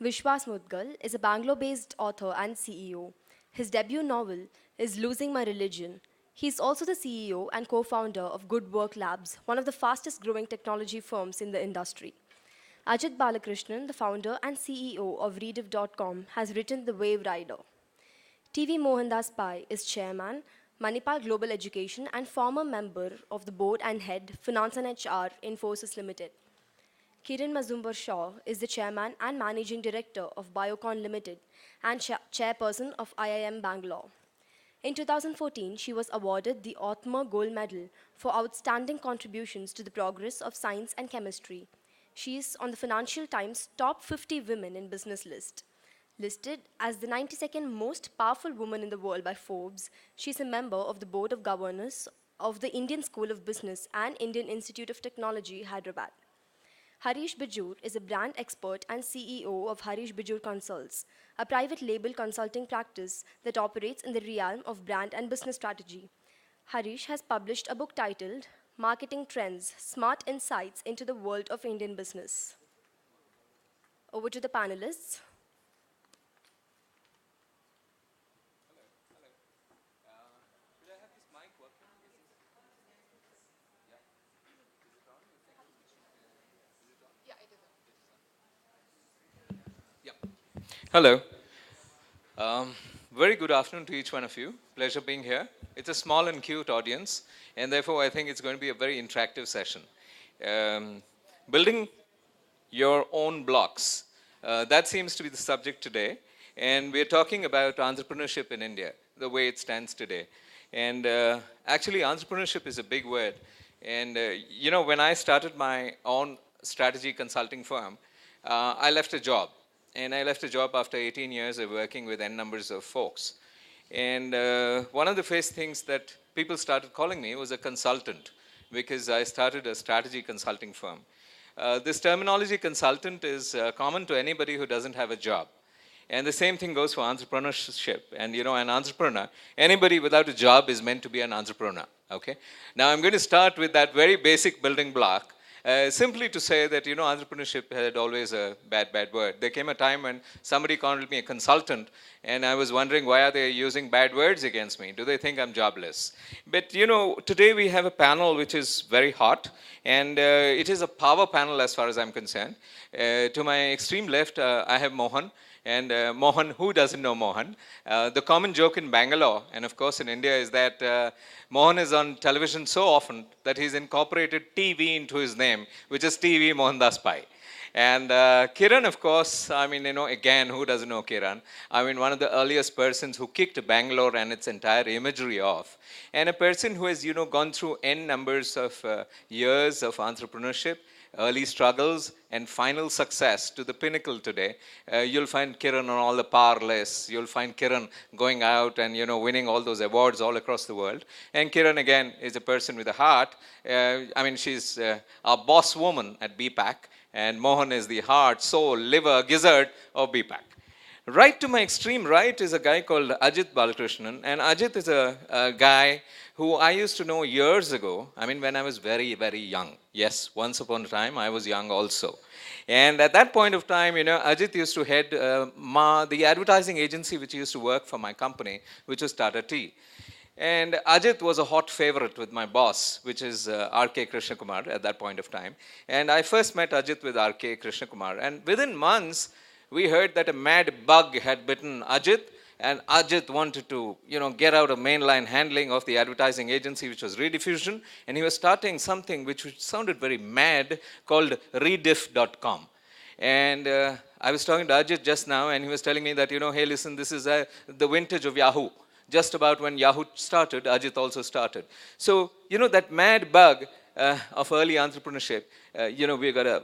Vishwas Mudagal is a Bangalore-based author and CEO. His debut novel is Losing My Religion. He is also the CEO and co-founder of Good Work Labs, one of the fastest-growing technology firms in the industry. Ajit Balakrishnan, the founder and CEO of Rediff.com, has written The Wave Rider. TV Mohandas Pai is chairman, Manipal Global Education, and former member of the board and head, Finance and HR, Infosys Limited. Kiran Mazumdar-Shaw is the chairman and managing director of Biocon Limited and chairperson of IIM Bangalore. In 2014, she was awarded the Othmer Gold Medal for outstanding contributions to the progress of science and chemistry. She is on the Financial Times Top 50 Women in Business list. Listed as the 92nd most powerful woman in the world by Forbes, she is a member of the Board of Governors of the Indian School of Business and Indian Institute of Technology, Hyderabad. Harish Bijoor is a brand expert and CEO of Harish Bijoor Consults, a private label consulting practice that operates in the realm of brand and business strategy. Harish has published a book titled Marketing Trends: Smart Insights into the World of Indian Business. Over to the panelists. Hello. Um, Very good afternoon to each one of you. Pleasure being here. It's a small and cute audience, and therefore I think it's going to be a very interactive session. Um, Building your own blocks. That seems to be the subject today. And we're talking about entrepreneurship in India, the way it stands today. And actually, entrepreneurship is a big word. And, when I started my own strategy consulting firm, I left a job. And I left a job after 18 years of working with N numbers of folks. And one of the first things that people started calling me was a consultant because I started a strategy consulting firm. This terminology consultant is common to anybody who doesn't have a job. And the same thing goes for entrepreneurship. And an entrepreneur, anybody without a job is meant to be an entrepreneur. Okay. Now I'm going to start with that very basic building block. Simply to say that, entrepreneurship had always a bad word. There came a time when somebody called me a consultant, and I was wondering, why are they using bad words against me? Do they think I'm jobless? But, today we have a panel which is very hot, and it is a power panel as far as I'm concerned. To my extreme left, I have Mohan. And Mohan, who doesn't know Mohan? The common joke in Bangalore, and of course in India, is that Mohan is on television so often that he's incorporated TV into his name, which is TV Mohandas Pai. And Kiran, of course, again, who doesn't know Kiran? One of the earliest persons who kicked Bangalore and its entire imagery off. And a person who has, gone through N numbers of years of entrepreneurship, early struggles, and final success to the pinnacle today. You'll find Kiran on all the power lists. You'll find Kiran going out and, winning all those awards all across the world. And Kiran, again, is a person with a heart. She's our boss woman at BPAC. And Mohan is the heart, soul, liver, gizzard of BPAC. Right to my extreme right is a guy called Ajit Balakrishnan. And Ajit is a guy who I used to know years ago, when I was very, very young. Yes, once upon a time, I was young also. And at that point of time, Ajit used to head the advertising agency which used to work for my company, which was Tata Tea. And Ajit was a hot favorite with my boss, which is R.K. Krishnakumar at that point of time. And I first met Ajit with R.K. Krishnakumar. And within months, we heard that a mad bug had bitten Ajit. And Ajit wanted to, get out of mainline handling of the advertising agency, which was Rediffusion. And he was starting something which sounded very mad called Rediff.com. And I was talking to Ajit just now, and he was telling me that, hey, listen, this is the vintage of Yahoo. Just about when Yahoo started, Ajit also started. So, that mad bug of early entrepreneurship,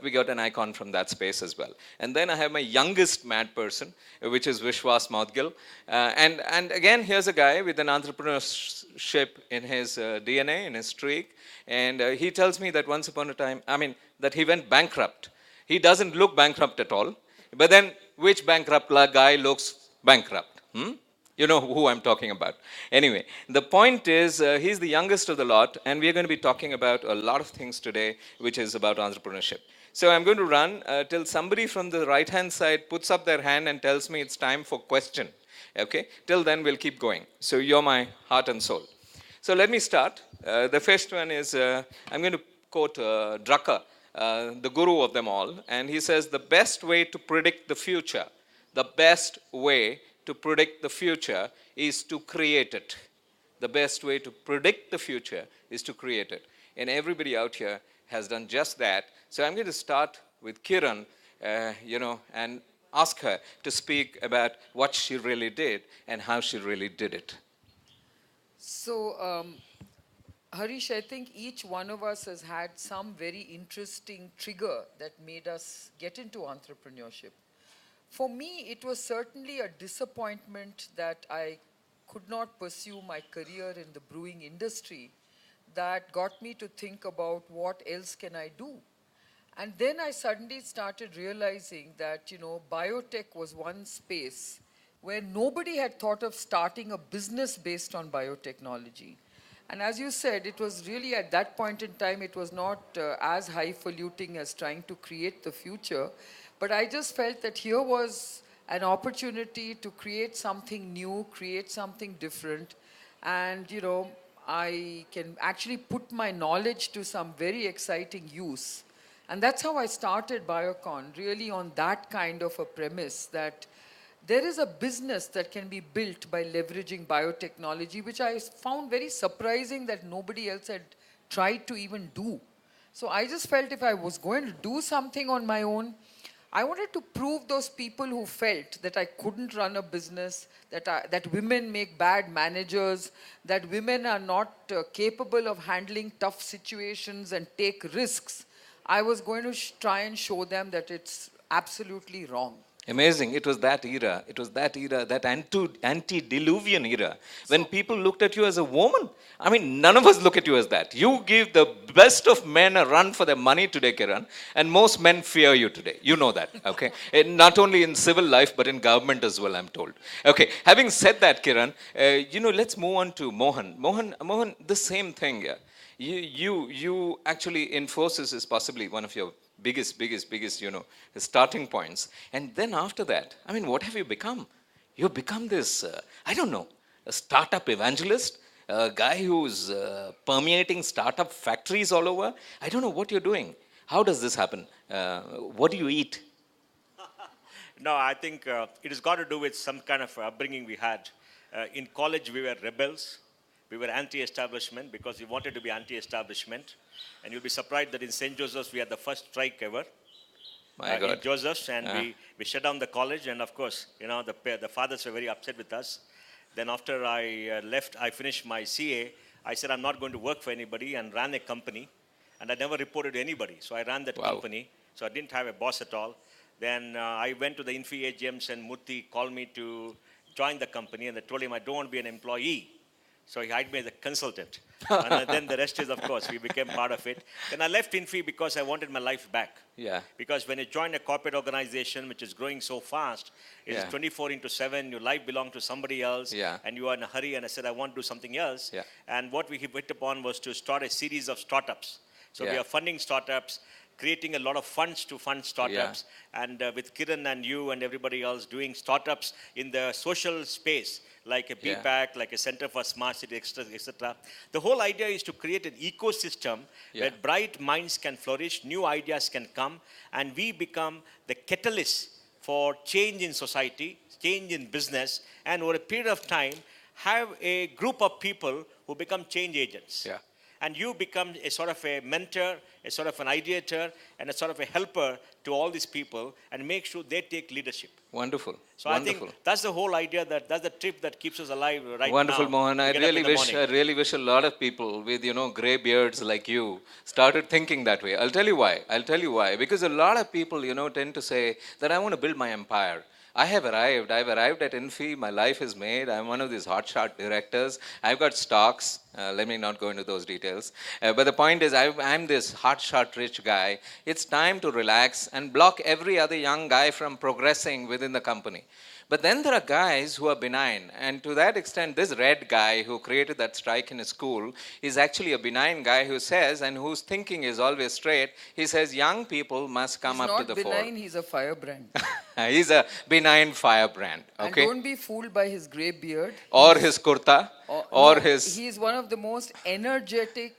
we got an icon from that space as well. And then I have my youngest mad person, which is Vishwas Mudagal. And again, here's a guy with an entrepreneurship in his DNA, in his streak. And he tells me that once upon a time, that he went bankrupt. He doesn't look bankrupt at all. But then, which bankrupt guy looks bankrupt? You know who I'm talking about. Anyway, the point is, he's the youngest of the lot, and we're going to be talking about a lot of things today, which is about entrepreneurship. So I'm going to run till somebody from the right-hand side puts up their hand and tells me it's time for question. Okay? Till then, we'll keep going. So you're my heart and soul. So let me start. The first one is, I'm going to quote Drucker, the guru of them all, and he says, the best way to predict the future, the best way to predict the future is to create it. The best way to predict the future is to create it. And everybody out here has done just that. So I'm going to start with Kiran, and ask her to speak about what she really did and how she really did it. So, Harish, I think each one of us has had some very interesting trigger that made us get into entrepreneurship. For me, it was certainly a disappointment that I could not pursue my career in the brewing industry that got me to think about what else can I do. And then I suddenly started realizing that, biotech was one space where nobody had thought of starting a business based on biotechnology. And as you said, it was really at that point in time, it was not as highfalutin as trying to create the future. But I just felt that here was an opportunity to create something new, create something different. And, I can actually put my knowledge to some very exciting use. And that's how I started Biocon, really on that kind of a premise that there is a business that can be built by leveraging biotechnology, which I found very surprising that nobody else had tried to even do. So I just felt if I was going to do something on my own, I wanted to prove those people who felt that I couldn't run a business, that women make bad managers, that women are not capable of handling tough situations and take risks. I was going to try and show them that it's absolutely wrong. Amazing. It was that era. It was that era, that antediluvian era, when people looked at you as a woman. I mean, none of us look at you as that. You give the best of men a run for their money today, Kiran, and most men fear you today. You know that, okay? And not only in civil life, but in government as well, I'm told. Okay, having said that, Kiran, let's move on to Mohan. Mohan, the same thing, yeah. You actually, Infosys is possibly one of your biggest, starting points. And then after that, I mean, what have you become? You've become this, I don't know, a startup evangelist, a guy who's permeating startup factories all over. I don't know what you're doing. How does this happen? What do you eat? No, I think it has got to do with some kind of upbringing we had. In college, we were rebels. We were anti-establishment because we wanted to be anti-establishment. And you'll be surprised that in St. Joseph's, we had the first strike ever. In Joseph's, and we shut down the college. And of course, the fathers were very upset with us. Then after I left, I finished my CA. I said, I'm not going to work for anybody, and ran a company. And I never reported to anybody. So I ran that company. So I didn't have a boss at all. Then I went to the Infi AGMs, and Murthy called me to join the company. And I told him I don't want to be an employee. So he hired me as a consultant. And then the rest is, of course, we became part of it. Then I left Infi because I wanted my life back. Yeah. Because when you join a corporate organization, which is growing so fast, it's 24/7, your life belongs to somebody else, and you are in a hurry. And I said, I want to do something else. Yeah. And what we hit upon was to start a series of startups. So we are funding startups, creating a lot of funds to fund startups, and with Kiran and you and everybody else doing startups in the social space, like a BPAC, like a Center for Smart City, etc. The whole idea is to create an ecosystem where bright minds can flourish, new ideas can come, and we become the catalyst for change in society, change in business, and over a period of time, have a group of people who become change agents. Yeah. And you become a sort of a mentor, a sort of an ideator, and a sort of a helper to all these people, and make sure they take leadership. Wonderful. So I think that's the whole idea, that's the trip that keeps us alive right Wonderful, now. Mohan. I really wish a lot of people with, gray beards like you started thinking that way. I'll tell you why. Because a lot of people, tend to say that I want to build my empire. I've arrived at Infi, my life is made, I'm one of these hotshot directors, I've got stocks, let me not go into those details, but the point is I'm this hotshot rich guy. It's time to relax and block every other young guy from progressing within the company. But then there are guys who are benign. And to that extent, this red guy who created that strike in his school is actually a benign guy who says, and whose thinking is always straight, he says, young people must come He's up to not the benign, he's a firebrand. fore. He's a benign firebrand. And Okay? don't be fooled by his grey beard. Or his kurta, or No, his. He's one of the most energetic,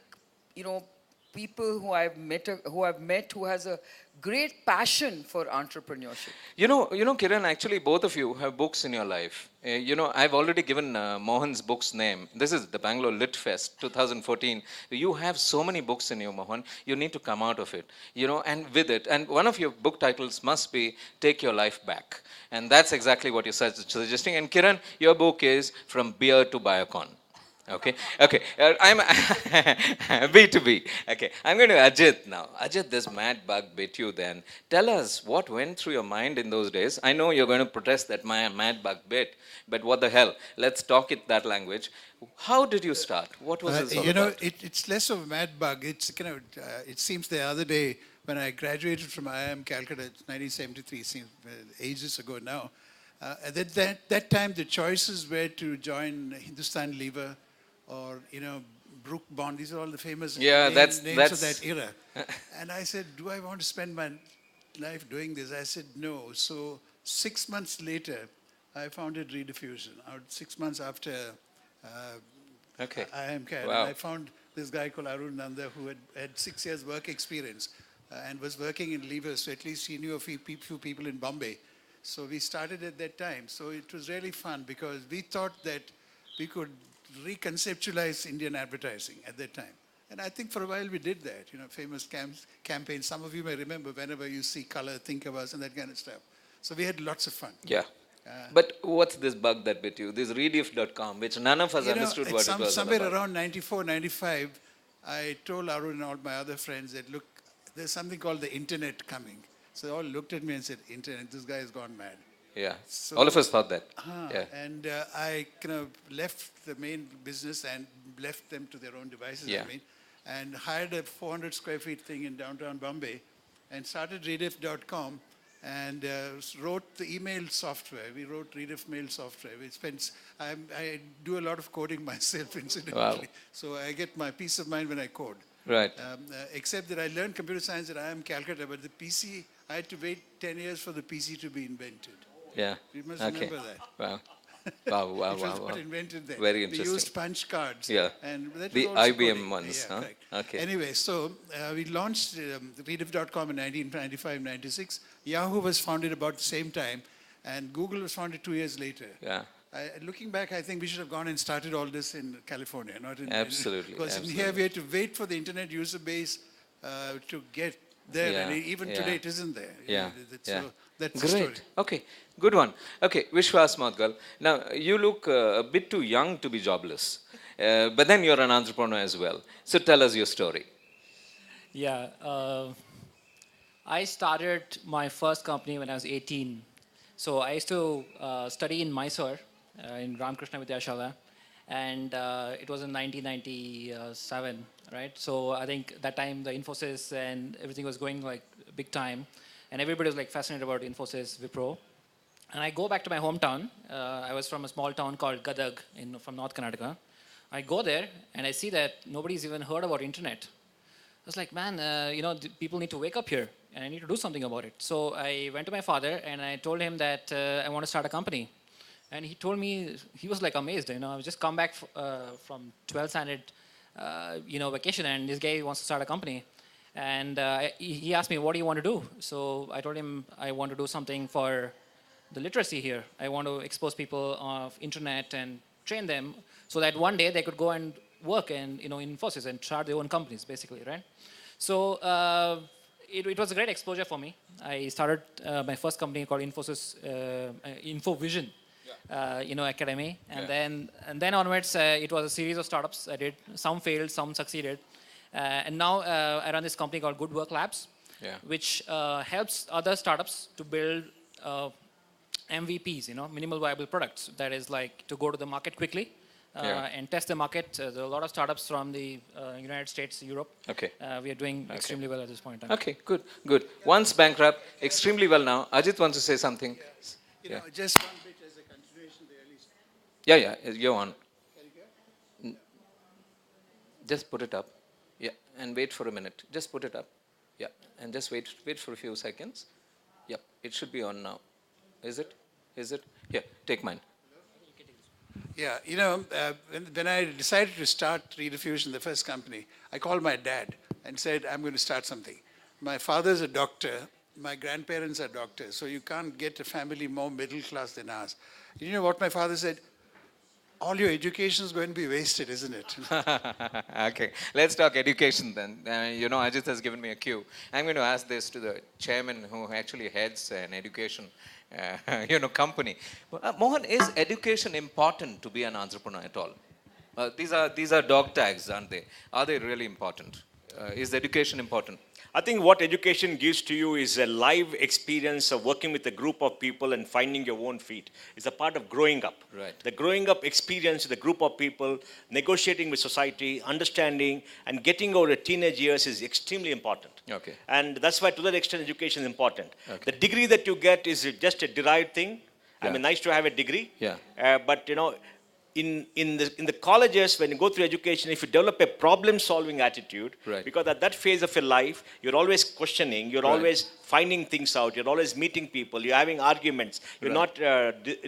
people who I've met who has a great passion for entrepreneurship. Kiran, actually, both of you have books in your life. I've already given Mohan's book's name. This is the Bangalore Lit Fest 2014. You have so many books in you, Mohan. You need to come out of it, and with it. And one of your book titles must be Take Your Life Back. And that's exactly what you're suggesting. And Kiran, your book is From Beer to Biocon. Okay. I'm B2B. Okay, I'm going to Ajit now. Ajit, this mad bug bit you then. Tell us what went through your mind in those days. I know you're going to protest that my mad bug bit, but what the hell? Let's talk it that language. How did you start? What was it all about? It's less of a mad bug. It's it seems the other day when I graduated from IIM Calcutta, 1973, seems ages ago now. At that time, the choices were to join Hindustan Lever or, Brook Bond. These are all the famous names of that era. And I said, do I want to spend my life doing this? I said, no. So 6 months later, I founded Rediffusion. 6 months after IIM Calcutta. Wow. I found this guy called Arun Nanda who had 6 years work experience and was working in Lever. So at least he knew a few people in Bombay. So we started at that time. So it was really fun because we thought that we could reconceptualize Indian advertising at that time. And I think for a while we did that, famous campaigns. Some of you may remember whenever you see color, think of us and that kind of stuff. So we had lots of fun. Yeah. But what's this bug that bit you? This rediff.com, which none of us understood what it was somewhere about. around 94, 95, I told Arun and all my other friends that, look, there's something called the internet coming. So they all looked at me and said, internet, this guy has gone mad. Yeah, So- all of us thought that. Yeah. And I left the main business and left them to their own devices, Yeah. and hired a 400 square feet thing in downtown Bombay and started rediff.com and wrote the email software. We wrote Rediff mail software. I do a lot of coding myself, incidentally. Wow. So I get my peace of mind when I code. Right. Except that I learned computer science at IIM Calcutta, but the PC, I had to wait 10 years for the PC to be invented. Yeah. You must Okay. remember that. Wow. It was not invented there. Very We interesting. used punch cards. Yeah. And that The was also IBM coding. ones, Yeah, huh? correct. Okay. Anyway, so we launched Rediff.com in 1995, 96. Yahoo was founded about the same time, and Google was founded 2 years later. Yeah. Looking back, I think we should have gone and started all this in California, not in Absolutely, because in here absolutely. we had to wait for the internet user base to get there, Yeah, and even yeah. today it isn't there. Yeah. Yeah. So that's the story. Great. Okay. Good one. Okay, Vishwas Mudagal. Now, you look a bit too young to be jobless, but then you're an entrepreneur as well. So tell us your story. Yeah, I started my first company when I was 18. So I used to study in Mysore, in Ramakrishna Vidyashala, and it was in 1997, right? So I think that time the Infosys and everything was going like big time, and everybody was like fascinated about Infosys, Wipro. And I go back to my hometown. I was from a small town called Gadag from North Karnataka. I go there and I see that nobody's even heard about internet. I was like, man, people need to wake up here and I need to do something about it. So I went to my father and I told him that I want to start a company. And he told me, he was like amazed. I was just come back from 12th standard, vacation, and this guy wants to start a company. And he asked me, what do you want to do? So I told him I want to do something for the literacy here. I want to expose people of internet and train them so that one day they could go and work in Infosys and start their own companies, basically, right? So it was a great exposure for me. I started my first company called Infosys InfoVision, Academy, and then onwards it was a series of startups I did. Some failed, some succeeded, and now I run this company called Good Work Labs, which helps other startups to build MVPs, minimal viable products. That is like to go to the market quickly and test the market. There are a lot of startups from the United States, Europe. Okay. We are doing extremely well at this point in time. Okay, good. Once bankrupt, extremely well now. Ajit wants to say something. Just one bit. Yeah, yeah, you're on. Just put it up. Yeah, and wait for a minute. Just put it up. Yeah, and just wait for a few seconds. Yep, it should be on now. Is it? Is it? Yeah, take mine. Yeah, when I decided to start Rediffusion, the first company, I called my dad and said, I'm going to start something. My father's a doctor. My grandparents are doctors. So you can't get a family more middle class than ours. You know what my father said? All your education is going to be wasted, isn't it? Okay, let's talk education then. Ajit has given me a cue. I'm going to ask this to the chairman who actually heads an education, company. Mohan, is education important to be an entrepreneur at all? These are dog tags, aren't they? Are they really important? Is education important? I think what education gives to you is a live experience of working with a group of people and finding your own feet. It's a part of growing up. Right. The growing up experience with a group of people, negotiating with society, understanding, and getting over the teenage years is extremely important. Okay. And that's why to that extent education is important. Okay. The degree that you get is just a derived thing. Yeah. I mean, nice to have a degree. Yeah. But in the colleges, when you go through education, if you develop a problem-solving attitude, Right. because at that phase of your life, you're always questioning, you're Right. always finding things out, you're always meeting people, you're having arguments, you're Right.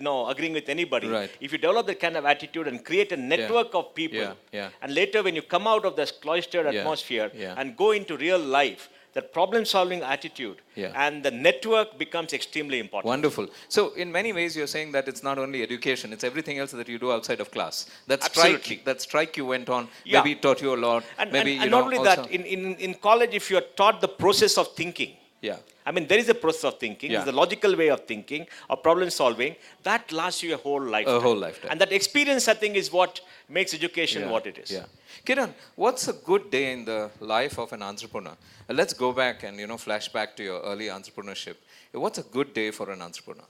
not agreeing with anybody. Right. If you develop that kind of attitude and create a network of people, Yeah. and later when you come out of this cloistered Yeah. atmosphere Yeah. and go into real life, that problem-solving attitude Yeah. and the network becomes extremely important. Wonderful. So, in many ways, you're saying that it's not only education; it's everything else that you do outside of class. Absolutely. That strike you went on, Yeah. maybe taught you a lot. And, maybe and not only also, that, in college, if you're taught the process of thinking, yeah, I mean, there is a process of thinking, Yeah. there's a logical way of thinking, of problem solving, that lasts you a whole lifetime. A whole lifetime. And that experience, I think, is what makes education yeah, what it is. Yeah. Kiran, what's a good day in the life of an entrepreneur? Let's go back and flash back to your early entrepreneurship. What's a good day for an entrepreneur?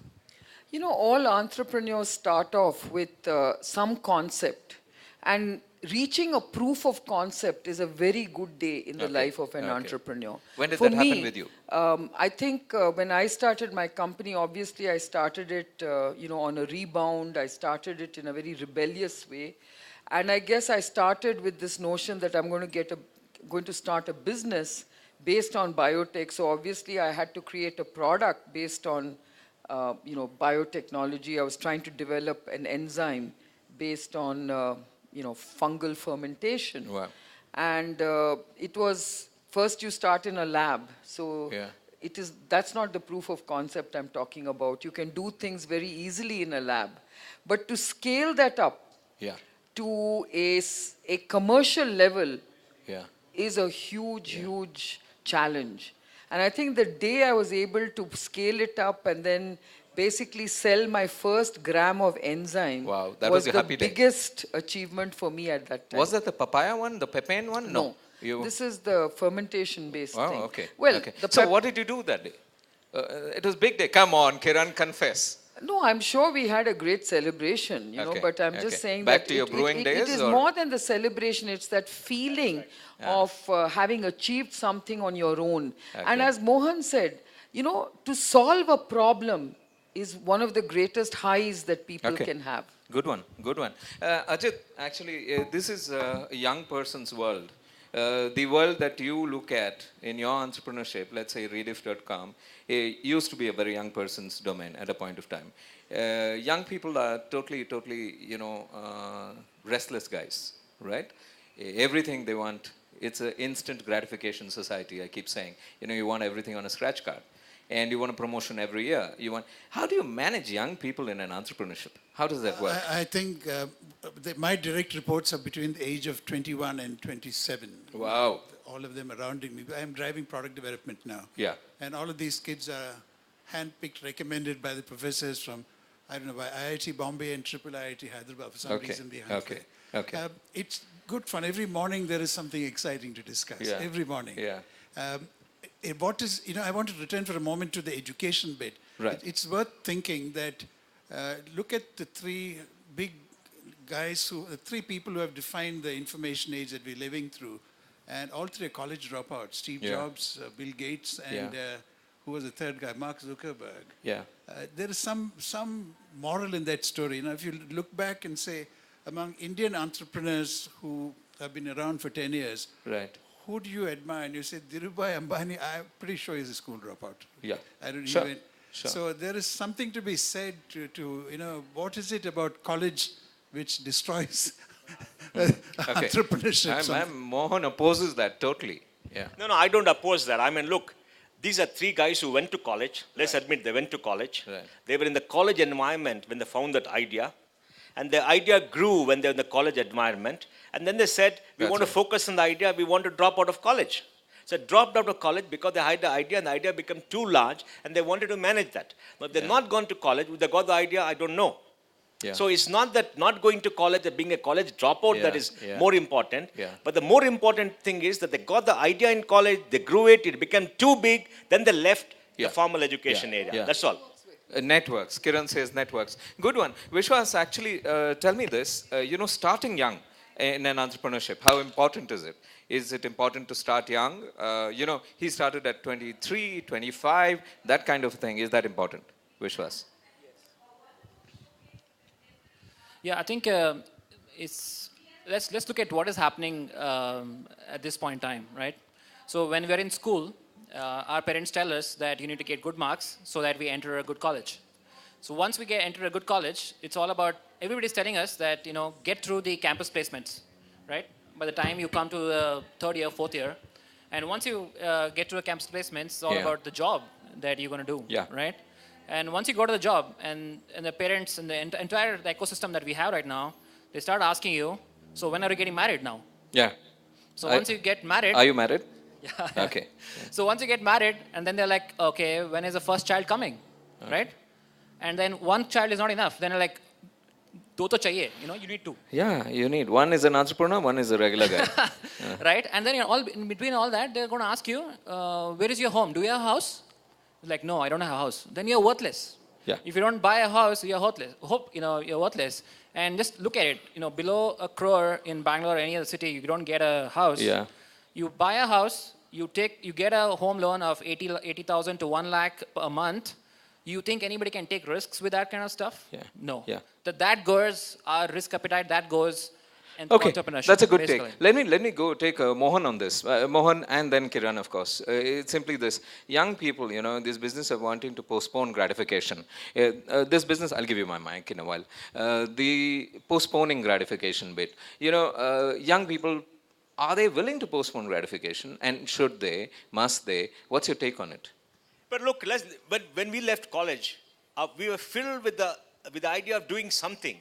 All entrepreneurs start off with some concept, and reaching a proof of concept is a very good day in the Okay, life of an okay. entrepreneur. When did For that happen me, with you? I think when I started my company, obviously I started it, on a rebound. I started it in a very rebellious way, and I guess I started with this notion that I'm going to start a business based on biotech. So obviously I had to create a product based on biotechnology. I was trying to develop an enzyme based on fungal fermentation. Wow. And it was first you start in a lab. So Yeah. that's not the proof of concept I'm talking about. You can do things very easily in a lab. But to scale that up Yeah. to a commercial level Yeah. is a huge challenge. And I think the day I was able to scale it up and then basically sell my first gram of enzyme Wow, that was your the happy day. biggest achievement for me at that time. Was that the papaya one, the pepin one? No. You- This is the fermentation-based Oh, thing. okay. Well, okay. the So what did you do that day? It was big day. Come on, Kiran, confess. No, I'm sure we had a great celebration, Okay, but I'm okay. just saying Back that to your brewing it days, is or- more than the celebration. It's that feeling of having achieved something on your own. And Okay. as Mohan said, to solve a problem is one of the greatest highs that people Okay. can have. Good one, good one. Ajit, actually, this is a young person's world. The world that you look at in your entrepreneurship, let's say rediff.com, used to be a very young person's domain at a point of time. Young people are totally, restless guys, right? Everything they want, it's an instant gratification society, I keep saying. You want everything on a scratch card. And you want a promotion every year. How do you manage young people in an entrepreneurship? How does that work? I think my direct reports are between the age of 21 and 27. Wow. All of them are surrounding me. I'm driving product development now. Yeah. And all of these kids are handpicked, recommended by the professors from, by IIT Bombay and Triple IIT Hyderabad for some Okay, reason behind okay, there. okay. It's good fun. Every morning there is something exciting to discuss. Yeah, Every morning. yeah. I want to return for a moment to the education bit. Right. It's worth thinking that look at the three big guys the three people who have defined the information age that we're living through, and all three are college dropouts: Steve Yeah. Jobs, Bill Gates, and who was the third guy, Mark Zuckerberg. Yeah. There is some moral in that story. If you look back and say, among Indian entrepreneurs who have been around for 10 years, Right. who do you admire? And you say, Dhirubhai Ambani, I'm pretty sure he's a school dropout. Yeah. I don't Sure. even. Sure. So there is something to be said to what is it about college which destroys entrepreneurship? Mohan opposes that totally. Yeah. No, I don't oppose that. I mean, look, these are three guys who went to college. Let's admit they went to college. Right. They were in the college environment when they found that idea. And the idea grew when they were in the college environment. And then they said, we That's want to right. focus on the idea. We want to drop out of college. So dropped out of college because they had the idea and the idea became too large and they wanted to manage that. Now, if they've not gone to college, if they got the idea, I don't know. Yeah. So it's not that not going to college and being a college dropout that is Yeah. more important. Yeah. But the more important thing is that they got the idea in college, they grew it, it became too big, then they left Yeah. the formal education Yeah. area. Yeah. That's all. Networks. Kiran says networks. Good one. Vishwas, actually, tell me this. Starting young in an entrepreneurship, how important is it? Is it important to start young? He started at 23, 25, that kind of thing. Is that important, Vishwas? Yeah, I think let's look at what is happening at this point in time, right? So when we are in school, our parents tell us that you need to get good marks so that we enter a good college. So once we enter a good college, it's all about, everybody's telling us that, get through the campus placements, right? By the time you come to the third year, fourth year, and once you get to a campus placements, it's all about the job that you're going to do, right? And once you go to the job, and the parents and the entire ecosystem that we have right now, they start asking you, so when are you getting married now? Yeah. So once you get married... Are you married? Yeah. Okay. So once you get married, and then they're like, okay, when is the first child coming, right? And then one child is not enough. Then they're like, do to chahiye, you need two. Yeah, you need. One is an entrepreneur, one is a regular guy. Right? And then in between all that, they're going to ask you, where is your home? Do you have a house? Like, no, I don't have a house. Then you're worthless. Yeah. If you don't buy a house, you're worthless. You're worthless. And just look at it. Below a crore in Bangalore or any other city, you don't get a house. Yeah. You buy a house, you get a home loan of 80,000 to 1 lakh a month. You think anybody can take risks with that kind of stuff? Yeah. No. Yeah. That goes our risk appetite. That goes in Okay, entrepreneurship. that's a good basically. take. Let me go take Mohan on this. Mohan and then Kiran, of course. It's simply this. Young people, this business of wanting to postpone gratification. This business, I'll give you my mic in a while. The postponing gratification bit. Young people, are they willing to postpone gratification? And should they? Must they? What's your take on it? But look, when we left college, we were filled with the idea of doing something.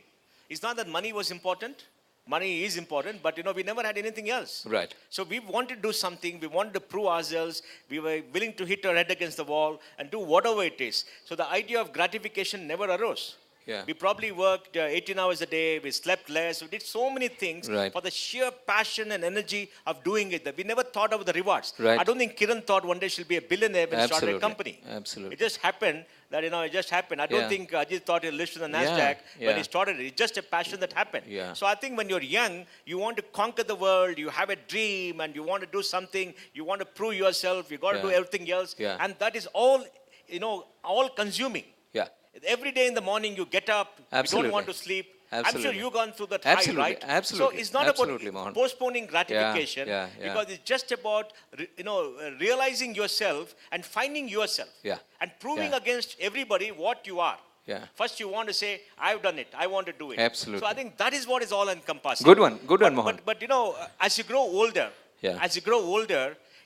It's not that money was important. Money is important, but we never had anything else. Right. So we wanted to do something. We wanted to prove ourselves. We were willing to hit our head against the wall and do whatever it is. So the idea of gratification never arose. Yeah. We probably worked 18 hours a day. We slept less. We did so many things for the sheer passion and energy of doing it that we never thought of the rewards. Right. I don't think Kiran thought one day she'll be a billionaire when she started a company. Absolutely. It just happened that, it just happened. I don't think Ajit thought he'll list in the NASDAQ when he started it. It's just a passion that happened. Yeah. So I think when you're young, you want to conquer the world, you have a dream, and you want to do something, you want to prove yourself, you got to do everything else. Yeah. And that is all, all consuming. Yeah. Every day in the morning you get up, you don't want to sleep. Absolutely. I'm sure you've gone through that Absolutely. high, right? Absolutely. So it's not Absolutely, about Mohan. postponing gratification because it's just about realizing yourself and finding yourself and proving against everybody what you are. Yeah. First you want to say, I've done it, I want to do it. Absolutely. So I think that is what is all encompassing. Good one, Mohan. But as you grow older,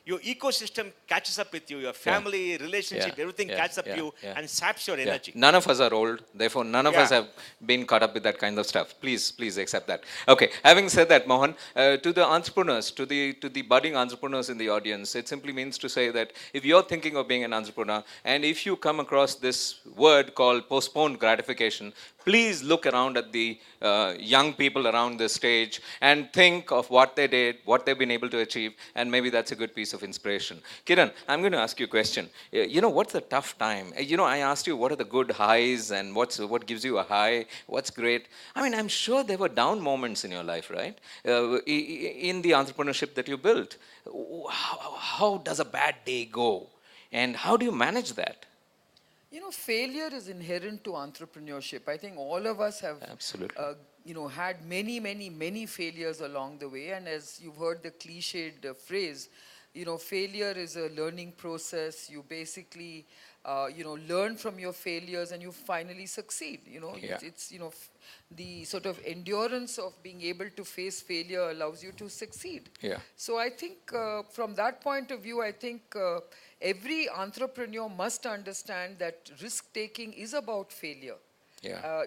your ecosystem catches up with you, your family, relationship, everything catches up with you and saps your energy. None of us are old, therefore none of us have been caught up with that kind of stuff. Please accept that. Okay, having said that, Mohan, to the entrepreneurs, to the budding entrepreneurs in the audience, it simply means to say that if you're thinking of being an entrepreneur and if you come across this word called postponed gratification, please look around at the young people around this stage and think of what they did, what they've been able to achieve, and maybe that's a good piece of inspiration. Kiran, I'm going to ask you a question. What's the tough time? I asked you what are the good highs and what gives you a high, what's great. I'm sure there were down moments in your life, right? In the entrepreneurship that you built. How does a bad day go? And how do you manage that? You know, failure is inherent to entrepreneurship. I think all of us have, Absolutely. had many failures along the way. And as you've heard the cliched phrase, failure is a learning process. You basically, learn from your failures and you finally succeed. Yeah. It's the sort of endurance of being able to face failure allows you to succeed. Yeah. So I think from that point of view, I think every entrepreneur must understand that risk-taking is about failure. Yeah.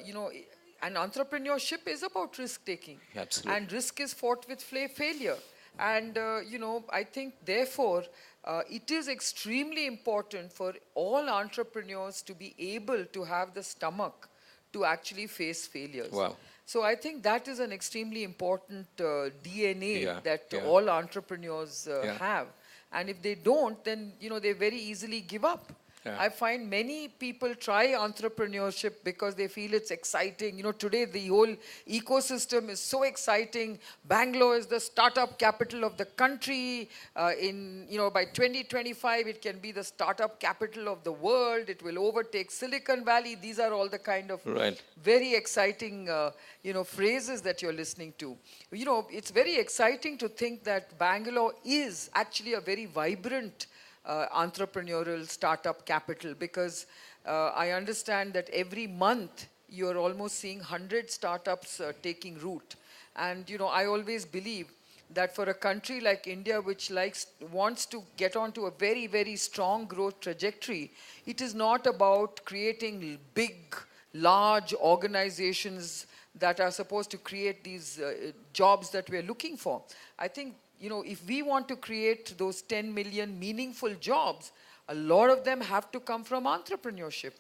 And entrepreneurship is about risk-taking. Absolutely. And risk is fought with failure. And, I think, therefore, it is extremely important for all entrepreneurs to be able to have the stomach to actually face failures. Wow. So I think that is an extremely important DNA that Yeah. all entrepreneurs Yeah. have. And if they don't, then, they very easily give up. Yeah. I find many people try entrepreneurship because they feel it's exciting. Today the whole ecosystem is so exciting. Bangalore is the startup capital of the country. By 2025, it can be the startup capital of the world. It will overtake Silicon Valley. These are all the kind of Right. very exciting, phrases that you're listening to. It's very exciting to think that Bangalore is actually a very vibrant entrepreneurial startup capital, because I understand that every month you're almost seeing 100 startups taking root. And I always believe that for a country like India, which wants to get onto a very strong growth trajectory, it is not about creating big, large organizations that are supposed to create these jobs that we're looking for. I think if we want to create those 10 million meaningful jobs, a lot of them have to come from entrepreneurship.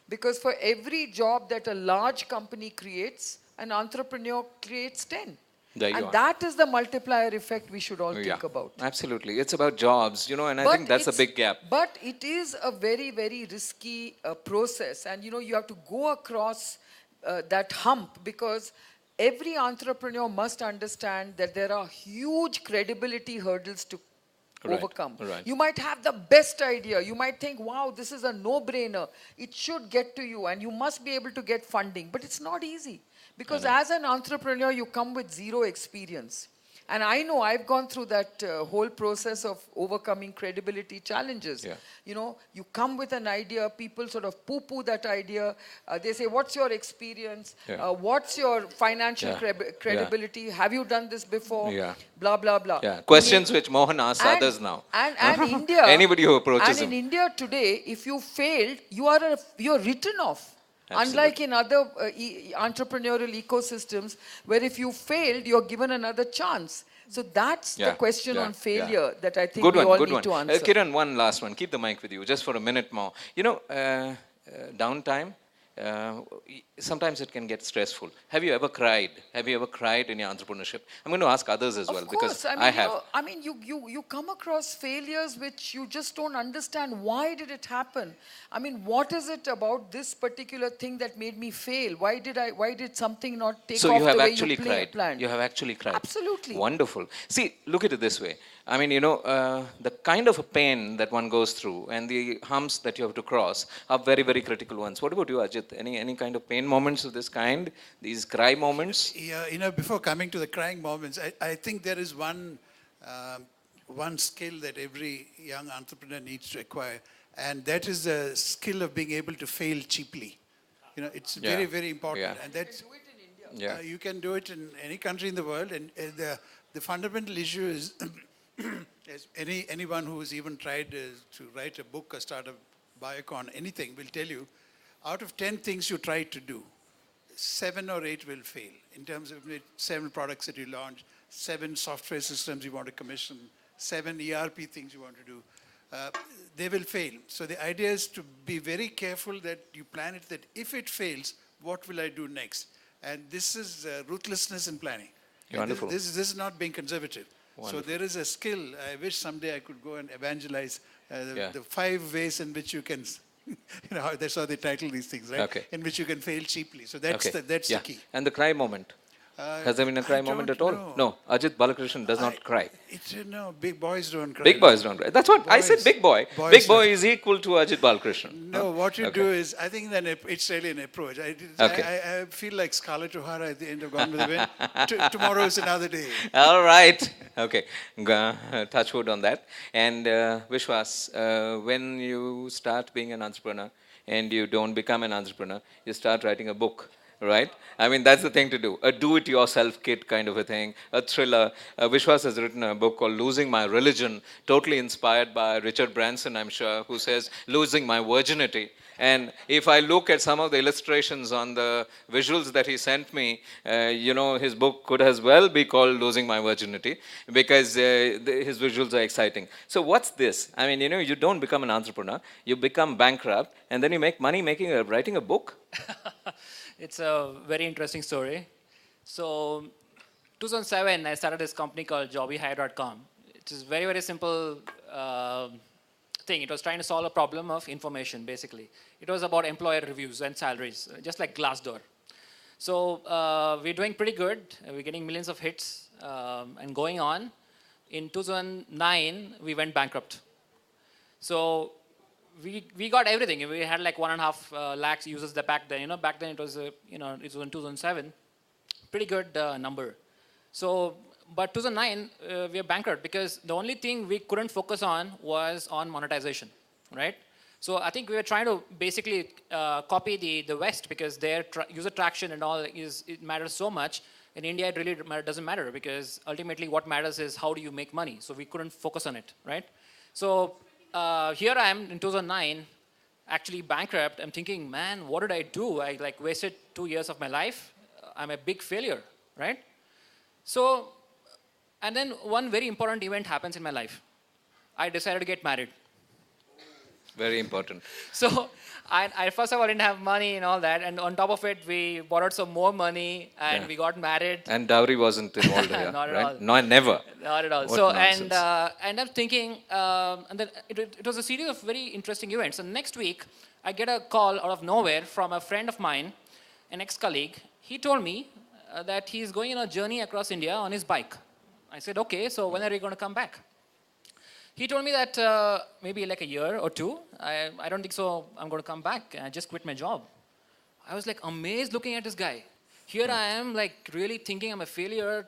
Because for every job that a large company creates, an entrepreneur creates 10. There you And are. that is the multiplier effect we should all think about. Absolutely. It's about jobs, and I think that's a big gap. But it is a very risky process. And, you have to go across that hump, because every entrepreneur must understand that there are huge credibility hurdles to overcome. Right. You might have the best idea. You might think, wow, this is a no-brainer. It should get to you, and you must be able to get funding. But it's not easy, because as an entrepreneur, you come with zero experience. And I know I've gone through that whole process of overcoming credibility challenges. Yeah. You come with an idea, people sort of poo-poo that idea. They say, what's your experience? Yeah. What's your financial Yeah. credibility? Have you done this before? Yeah. Blah, blah, blah. Yeah. Questions which Mohan asks others now. And India. Anybody who approaches and him. in India today, if you failed, you're written off. Absolutely. Unlike in other entrepreneurial ecosystems, where if you failed, you're given another chance. So that's the question on failure that I think we all need to answer. Kiran, one last one. Keep the mic with you just for a minute more. Downtime, sometimes it can get stressful. Have you ever cried? Have you ever cried in your entrepreneurship? I'm going to ask others as well, because I have. You come across failures which you just don't understand. Why did it happen? What is it about this particular thing that made me fail? Why did something not take So off you have the way actually you cried. planned? You have actually cried. Absolutely. Wonderful. See, look at it this way. The kind of a pain that one goes through and the humps that you have to cross are very critical ones. What about you, Ajit? Any kind of pain moments of this kind? These cry moments? Yeah, before coming to the crying moments, I think there is one skill that every young entrepreneur needs to acquire, and that is the skill of being able to fail cheaply. It's very important. Yeah. And that's, Do it in India. Yeah. you can do it in any country in the world, and the fundamental issue is as anyone who has even tried to write a book or start a biocon, anything, will tell you, out of 10 things you try to do, 7 or 8 will fail. In terms of 7 products that you launch, 7 software systems you want to commission, 7 ERP things you want to do, they will fail. So the idea is to be very careful that you plan it, that if it fails, what will I do next? And this is ruthlessness in planning. Wonderful. This is not being conservative. Wonderful. So there is a skill. I wish someday I could go and evangelize the 5 ways in which you can, that's how they title these things, right? Okay. In which you can fail cheaply. So that's Okay. the key. And the cry moment? Has there been a cry I moment don't at all? know. No, Ajit Balakrishnan does not cry. No, big boys don't cry. Big boys don't cry. That's what I said, Boys- big boy. boys Big boy don't- is equal to Ajit Balakrishnan. No, what you Okay. do is, I think then it's really an approach. Okay. I feel like Scarlett O'Hara at the end of Gone with the Wind. Tomorrow is another day. All right. Okay. Touch wood on that. And Vishwas, when you start being an entrepreneur and you don't become an entrepreneur, you start writing a book. Right? I mean, that's the thing to do. A do-it-yourself kit kind of a thing, a thriller. Vishwas has written a book called Losing My Religion, totally inspired by Richard Branson, I'm sure, who says, losing my virginity. And if I look at some of the illustrations on the visuals that he sent me, his book could as well be called Losing My Virginity, because his visuals are exciting. So what's this? I mean, you don't become an entrepreneur, you become bankrupt, and then you make money writing a book? It's a very interesting story. So, 2007, I started this company called jobbyhire.com. It is very, very simple thing. It was trying to solve a problem of information, basically. It was about employer reviews and salaries, just like Glassdoor. So, we're doing pretty good. We're getting millions of hits and going on. In 2009, we went bankrupt. So, we got everything. We had like 1.5 lakhs users back then. Back then it was, it was in 2007. Pretty good number. So, but 2009, we are bankrupt because the only thing we couldn't focus on was on monetization, right? So I think we were trying to basically copy the West because their user traction and all it matters so much. In India, it really doesn't matter because ultimately what matters is how do you make money. So we couldn't focus on it, right? So here I am in 2009, actually bankrupt. I'm thinking, man, what did I do? I wasted 2 years of my life. I'm a big failure, right? So, and then one very important event happens in my life. I decided to get married. Very important. So, I first of all didn't have money and all that, and on top of it, we borrowed some more money and we got married. And dowry wasn't involved here, Not at right? all. No, never. Not at all. What So, nonsense. and I'm thinking, and then it was a series of very interesting events. And next week, I get a call out of nowhere from a friend of mine, an ex-colleague. He told me that he's going on a journey across India on his bike. I said, okay, so when are you going to come back? He told me that maybe like a year or two. I don't think so I'm going to come back. I just quit my job. I was like amazed looking at this guy. Here I am like really thinking I'm a failure,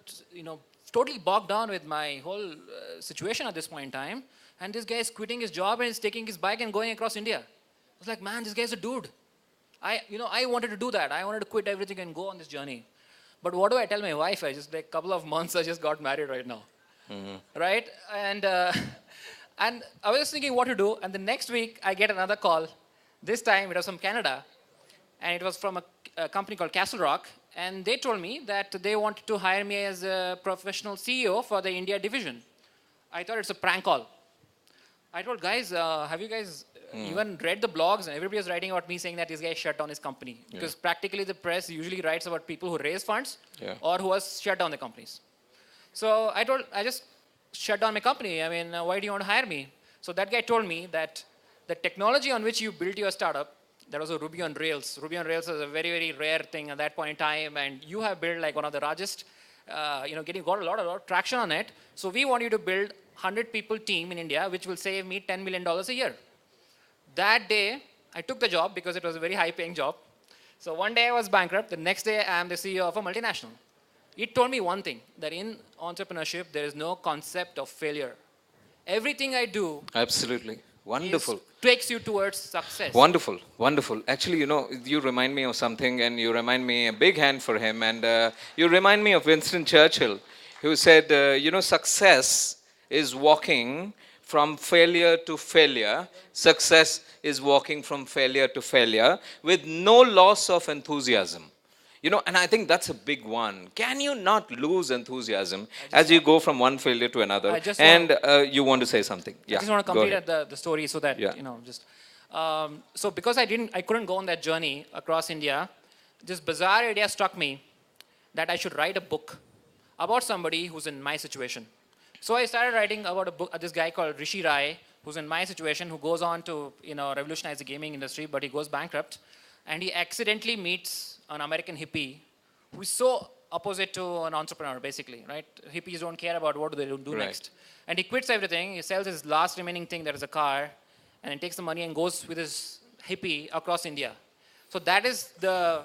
totally bogged down with my whole situation at this point in time. And this guy is quitting his job and is taking his bike and going across India. I was like, man, this guy's a dude. I wanted to do that. I wanted to quit everything and go on this journey. But what do I tell my wife? I just like a couple of months, I just got married right now. Right? And I was just thinking what to do. And the next week, I get another call. This time, it was from Canada. And it was from a company called Castle Rock. And they told me that they wanted to hire me as a professional CEO for the India division. I thought it's a prank call. I told guys, have you guys even read the blogs? And everybody was writing about me saying that this guy shut down his company. Because practically the press usually writes about people who raise funds or who has shut down the companies. So I just shut down my company. I mean, why do you want to hire me? So that guy told me that the technology on which you built your startup, that was a Ruby on Rails. Ruby on Rails was a very, very rare thing at that point in time. And you have built like one of the largest, got a lot of traction on it. So we want you to build 100 people team in India, which will save me $10 million a year. That day, I took the job because it was a very high paying job. So one day I was bankrupt. The next day I am the CEO of a multinational. It told me one thing, that in entrepreneurship, there is no concept of failure. Everything I do Absolutely. Wonderful. takes you towards success. Wonderful, wonderful. Actually, you remind me of something, and you remind me a big hand for him, and you remind me of Winston Churchill, who said, success is walking from failure to failure. Success is walking from failure to failure with no loss of enthusiasm. And I think that's a big one. Can you not lose enthusiasm as you go from one failure to another? And you want to say something? Yeah. I just want to go complete ahead. the story so that, so because I couldn't go on that journey across India, this bizarre idea struck me that I should write a book about somebody who's in my situation. So I started writing about a book, this guy called Rishi Rai, who's in my situation, who goes on to, revolutionize the gaming industry, but he goes bankrupt. And he accidentally meets an American hippie who is so opposite to an entrepreneur, basically, right? Hippies don't care about what do they do Right. next. And he quits everything. He sells his last remaining thing, that is a car, and he takes the money and goes with his hippie across India. So that is the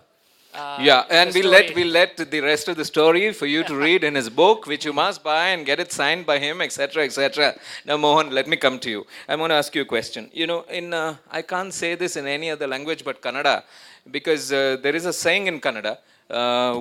Yeah, and the we'll let the rest of the story for you to read in his book, which you must buy and get it signed by him, etc., etc. Now, Mohan, let me come to you. I'm going to ask you a question. You know, I can't say this in any other language but Kannada, because there is a saying in Kannada,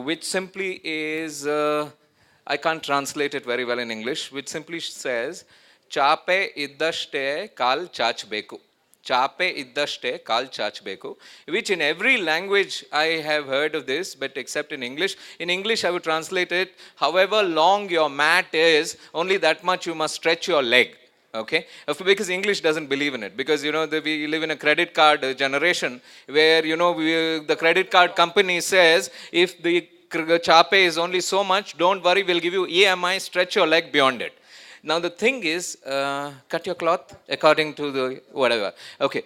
which simply is, I can't translate it very well in English, which simply says, "Chape iddashte kal chachbeku." Chape iddashte kal chachbeku, which in every language I have heard of this, but except in English. In English, I would translate it, however long your mat is, only that much you must stretch your leg. Okay, because English doesn't believe in it, because we live in a credit card generation where the credit card company says, if the chape is only so much, don't worry, we'll give you EMI, stretch your leg beyond it. Now the thing is, cut your cloth according to the whatever. Okay.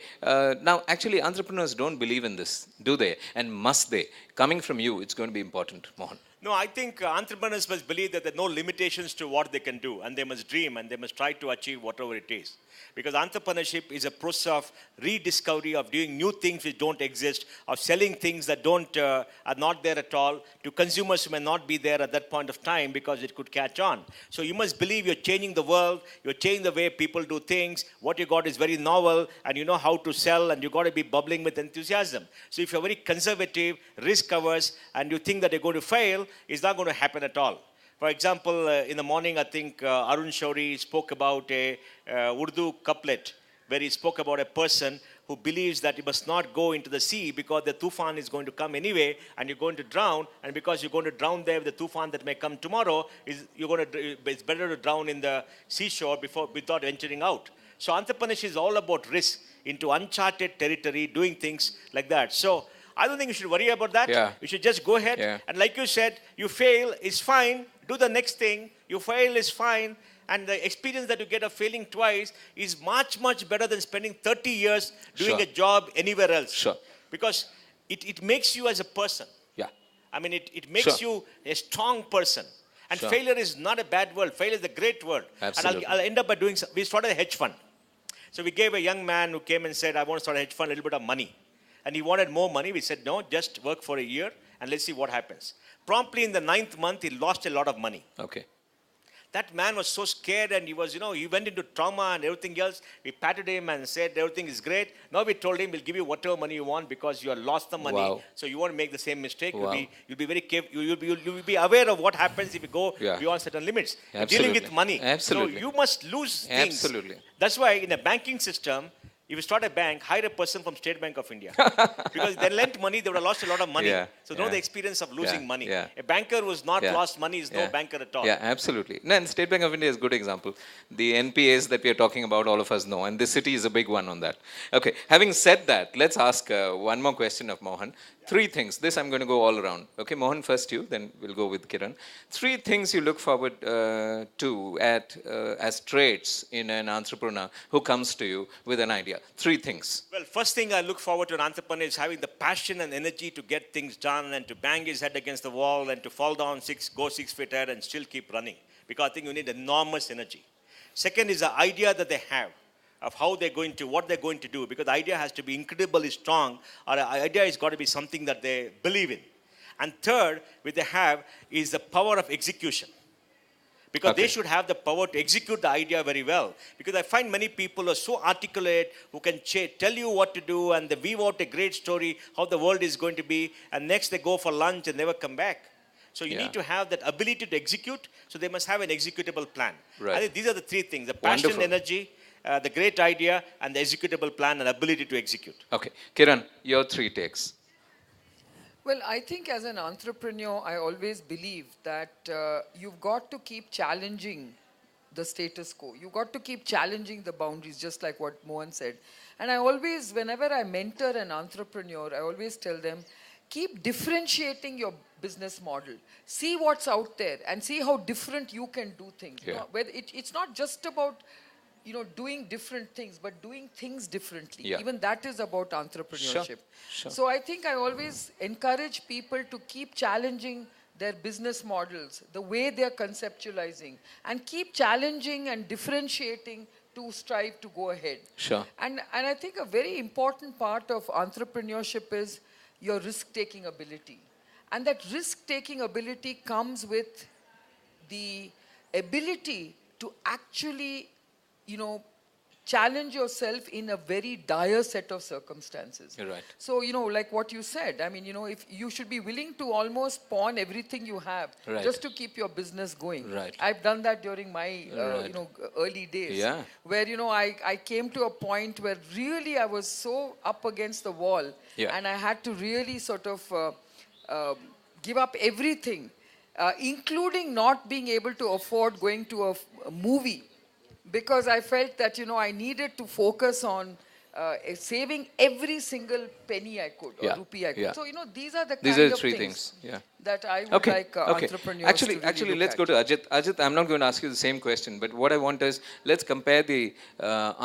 Now actually entrepreneurs don't believe in this, do they? And must they? Coming from you, it's going to be important, Mohan. No, I think entrepreneurs must believe that there are no limitations to what they can do, and they must dream and they must try to achieve whatever it is. Because entrepreneurship is a process of rediscovery, of doing new things which don't exist, of selling things that are not there at all, to consumers who may not be there at that point of time because it could catch on. So you must believe you're changing the world, you're changing the way people do things, what you got is very novel, and you know how to sell, and you got to be bubbling with enthusiasm. So if you're very conservative, risk-averse, and you think that you're going to fail, it's not going to happen at all. For example, in the morning, I think Arun Shauri spoke about a Urdu couplet where he spoke about a person who believes that you must not go into the sea because the tufan is going to come anyway and you're going to drown, and because you're going to drown there with the tufan that may come tomorrow, it's better to drown in the seashore without venturing out. So entrepreneurship is all about risk into uncharted territory, doing things like that. So I don't think you should worry about that. Yeah. You should just go ahead. Yeah. And like you said, you fail is fine. Do the next thing. You fail is fine. And the experience that you get of failing twice is much, much better than spending 30 years doing Sure. a job anywhere else. Sure. Because it makes you as a person. Yeah. I mean, it makes Sure. you a strong person. And Sure. failure is not a bad word. Failure is a great word. Absolutely. And I'll end up by doing, we started a hedge fund. So we gave a young man who came and said, I want to start a hedge fund, a little bit of money. And he wanted more money. We said, no, just work for a year and let's see what happens. Promptly in the 9th month, he lost a lot of money. Okay. That man was so scared, and he went into trauma and everything else. We patted him and said, everything is great. Now we told him, we'll give you whatever money you want because you have lost the money. Wow. So you won't make the same mistake. Wow. You'll be very careful. You'll be aware of what happens if you go Yeah. beyond certain limits. You're Absolutely. dealing with money. Absolutely. So you must lose things. Absolutely. That's why in a banking system, if you start a bank, hire a person from State Bank of India. Because they lent money, they would have lost a lot of money. Yeah, So know yeah. the experience of losing Yeah, money. yeah. A banker who's not Yeah. lost money is no Yeah. banker at all. Yeah, absolutely. No, and State Bank of India is a good example. The NPAs that we are talking about, all of us know, and this city is a big one on that. Okay, having said that, let's ask one more question of Mohan. 3 things. This I'm going to go all around. Okay, Mohan, first you, then we'll go with Kiran. 3 things you look forward to as traits in an entrepreneur who comes to you with an idea. 3 things. Well, first thing I look forward to an entrepreneur is having the passion and energy to get things done and to bang his head against the wall and to fall down 6 feet ahead and still keep running. Because I think you need enormous energy. Second is the idea that they have of how what they're going to do. Because the idea has to be incredibly strong, or the idea has got to be something that they believe in. And third, what they have is the power of execution. Because Okay. they should have the power to execute the idea very well. Because I find many people are so articulate, who can tell you what to do, and they weave out a great story, how the world is going to be, and next they go for lunch and never come back. So you Yeah. need to have that ability to execute, so they must have an executable plan. Right. I think these are the 3 things: the passion, Wonderful. energy, the great idea, and the executable plan and ability to execute. Okay, Kiran, your 3 takes. Well, I think as an entrepreneur, I always believe that you've got to keep challenging the status quo. You've got to keep challenging the boundaries, just like what Mohan said. And I always, whenever I mentor an entrepreneur, I always tell them, keep differentiating your business model. See what's out there and see how different you can do things. Yeah. It's not just about doing different things, but doing things differently. Yeah. Even that is about entrepreneurship. Sure. So I think I always encourage people to keep challenging their business models, the way they're conceptualizing, and keep challenging and differentiating to strive to go ahead. Sure. And I think a very important part of entrepreneurship is your risk-taking ability. And that risk-taking ability comes with the ability to actually, challenge yourself in a very dire set of circumstances. You're right. So, like what you said, I mean, if you should be willing to almost pawn everything you have Right. just to keep your business going. Right. I've done that during my, Right. early days. Yeah. Where, I came to a point where really I was so up against the wall. Yeah. And I had to really sort of give up everything, including not being able to afford going to a movie, because I felt that, I needed to focus on saving every single penny I could, or Yeah, rupee I could. yeah. So, these are the These kind are of three things things. Yeah. that I would Okay. like Okay. entrepreneurs Actually, to really look let's at. go to Ajit. Ajit, I'm not going to ask you the same question, but what I want is let's compare the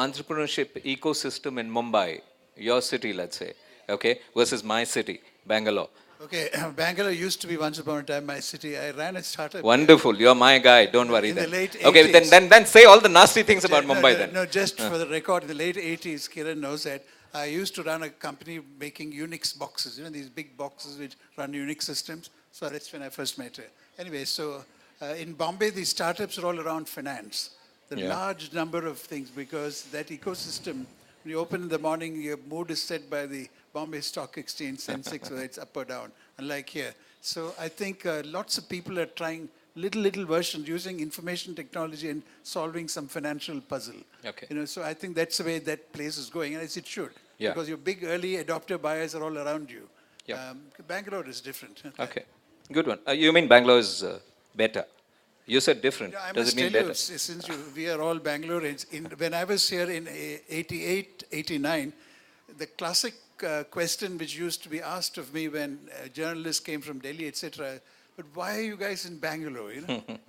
entrepreneurship ecosystem in Mumbai, your city, let's say, okay, versus my city, Bangalore. Okay, Bangalore used to be once upon a time my city. I ran a startup. Wonderful. You're my guy. Don't worry In then. the late Okay, 80s. then say all the nasty things about No, Mumbai no, then. no, just for the record, in the late 80s, Kiran knows that I used to run a company making Unix boxes, these big boxes which run Unix systems. So that's when I first met her. Anyway, so in Bombay, the startups are all around finance. The Yeah. large number of things, because that ecosystem, when you open in the morning, your mood is set by the Bombay Stock Exchange, Sensex, whether it's up or down, unlike here. So I think lots of people are trying little versions using information technology and solving some financial puzzle. Okay. So I think that's the way that place is going, and as it should. Yeah. Because your big early adopter buyers are all around you. Yeah. Bangalore is different. Okay. Good one. You mean Bangalore is better? You said different. Yeah, I Does must it mean tell better? you, since we are all Bangaloreans, when I was here in 88, 89, the classic question which used to be asked of me when journalists came from Delhi, etc., but why are you guys in Bangalore?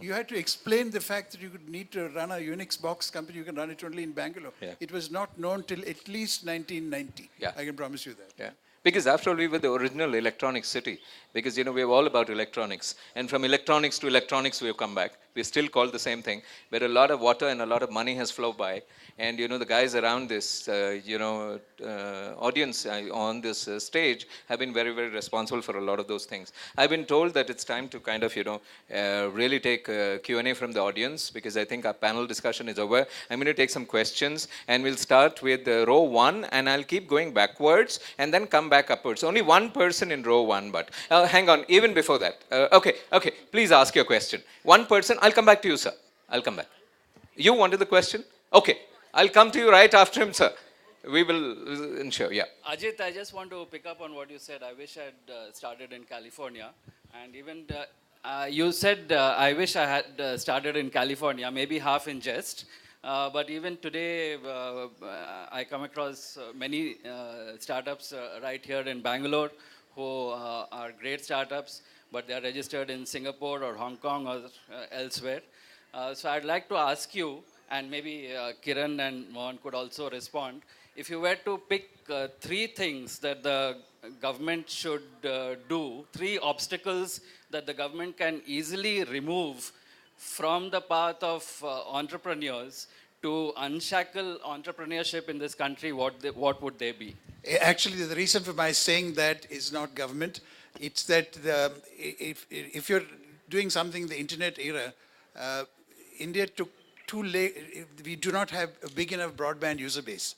You had to explain the fact that you could need to run a Unix box company. You can run it only in Bangalore. Yeah. It was not known till at least 1990. Yeah. I can promise you that. Yeah. Because after all, we were the original electronic city. Because, we were all about electronics. And from electronics to electronics, we have come back. We're still called the same thing. But a lot of water and a lot of money has flowed by. And, the guys around this, audience on this stage have been very, very responsible for a lot of those things. I've been told that it's time to kind of, really take Q&A from the audience, because I think our panel discussion is over. I'm going to take some questions, and we'll start with row 1, and I'll keep going backwards and then come back upwards. Only one person in row 1, but hang on, even before that. Okay, please ask your question. One person, I'll come back to you, sir. I'll come back. You wanted the question? Okay, I'll come to you right after him, sir. We will ensure, yeah. Ajit, I just want to pick up on what you said. I wish I had started in California. And even you said, I wish I had started in California, maybe half in jest. But even today, I come across many startups right here in Bangalore who are great startups, but they are registered in Singapore or Hong Kong or elsewhere. So I'd like to ask you, and maybe Kiran and Mohan could also respond, if you were to pick 3 things that the government should do, 3 obstacles that the government can easily remove from the path of entrepreneurs to unshackle entrepreneurship in this country, what would they be? Actually, the reason for my saying that is not government. It's that if you're doing something in the internet era, India took too late. We do not have a big enough broadband user base.